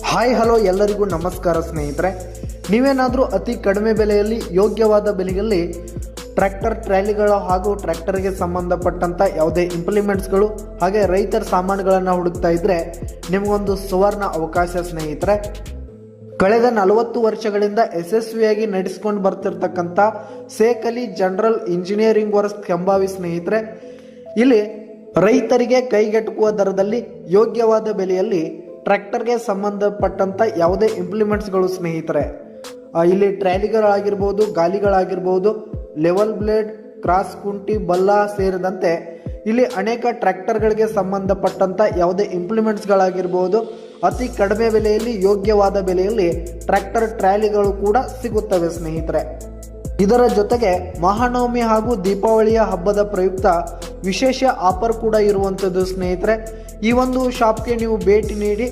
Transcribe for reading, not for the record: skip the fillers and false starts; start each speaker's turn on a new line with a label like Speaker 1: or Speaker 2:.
Speaker 1: Hi hello ಎಲ್ಲರಿಗೂ ನಮಸ್ಕಾರ ಸ್ನೇಹಿತರೆ. ನೀವೇನಾದರೂ ಅತಿ ಕಡಿಮೆ ಬೆಲೆಯಲ್ಲಿ ಯೋಗ್ಯವಾದ ಬೆಲೆಯಲ್ಲಿ ಟ್ರ್ಯಾಕ್ಟರ್ ಟ್ರಾಲಿಗಳು ಹಾಗೂ ಟ್ರ್ಯಾಕ್ಟರ್ಗೆ ಸಂಬಂಧಪಟ್ಟಂಥ ಯಾವುದೇ ಇಂಪ್ಲಿಮೆಂಟ್ಸ್ಗಳು ಹಾಗೆ ರೈತರ ಸಾಮಾನುಗಳನ್ನು ಹುಡುಕ್ತಾ ಇದ್ದರೆ ನಿಮಗೊಂದು ಸುವರ್ಣ ಅವಕಾಶ ಸ್ನೇಹಿತರೆ. ಕಳೆದ 40 ವರ್ಷಗಳಿಂದ ಯಶಸ್ವಿಯಾಗಿ ನಡೆಸಿಕೊಂಡು ಬರ್ತಿರ್ತಕ್ಕಂಥ ಸೇಕಲಿ ಜನರಲ್ ಇಂಜಿನಿಯರಿಂಗ್ ವರ್ಕ್ಸ್ ಕೆಂಬಾವಿ ಸ್ನೇಹಿತರೆ, ಇಲ್ಲಿ ರೈತರಿಗೆ ಕೈಗೆಟುಕುವ ದರದಲ್ಲಿ ಯೋಗ್ಯವಾದ ಬೆಲೆಯಲ್ಲಿ ಟ್ರ್ಯಾಕ್ಟರ್ಗೆ ಸಂಬಂಧಪಟ್ಟಂಥ ಯಾವುದೇ ಇಂಪ್ಲಿಮೆಂಟ್ಸ್ಗಳು ಸ್ನೇಹಿತರೆ, ಇಲ್ಲಿ ಟ್ರ್ಯಾಲಿಗಳಾಗಿರ್ಬೋದು, ಗಾಲಿಗಳಾಗಿರ್ಬೋದು, ಲೆವೆಲ್ ಬ್ಲೇಡ್, ಕ್ರಾಸ್ ಕುಂಟಿ, ಬಲ್ಲ ಸೇರಿದಂತೆ ಇಲ್ಲಿ ಅನೇಕ ಟ್ರ್ಯಾಕ್ಟರ್ಗಳಿಗೆ ಸಂಬಂಧಪಟ್ಟಂಥ ಯಾವುದೇ ಇಂಪ್ಲಿಮೆಂಟ್ಸ್ಗಳಾಗಿರ್ಬೋದು ಅತಿ ಕಡಿಮೆ ಬೆಲೆಯಲ್ಲಿ ಯೋಗ್ಯವಾದ ಬೆಲೆಯಲ್ಲಿ ಟ್ರ್ಯಾಕ್ಟರ್ ಟ್ರಾಲಿಗಳು ಕೂಡ ಸಿಗುತ್ತವೆ ಸ್ನೇಹಿತರೆ. ಇದರ ಜೊತೆಗೆ ಮಹಾನವಮಿ ಹಾಗೂ ದೀಪಾವಳಿಯ ಹಬ್ಬದ ಪ್ರಯುಕ್ತ ವಿಶೇಷ ಆಫರ್ ಕೂಡ ಇರುವಂಥದ್ದು ಸ್ನೇಹಿತರೆ. ಈ ಒಂದು ಶಾಪ್ಗೆ ನೀವು ಭೇಟಿ ನೀಡಿ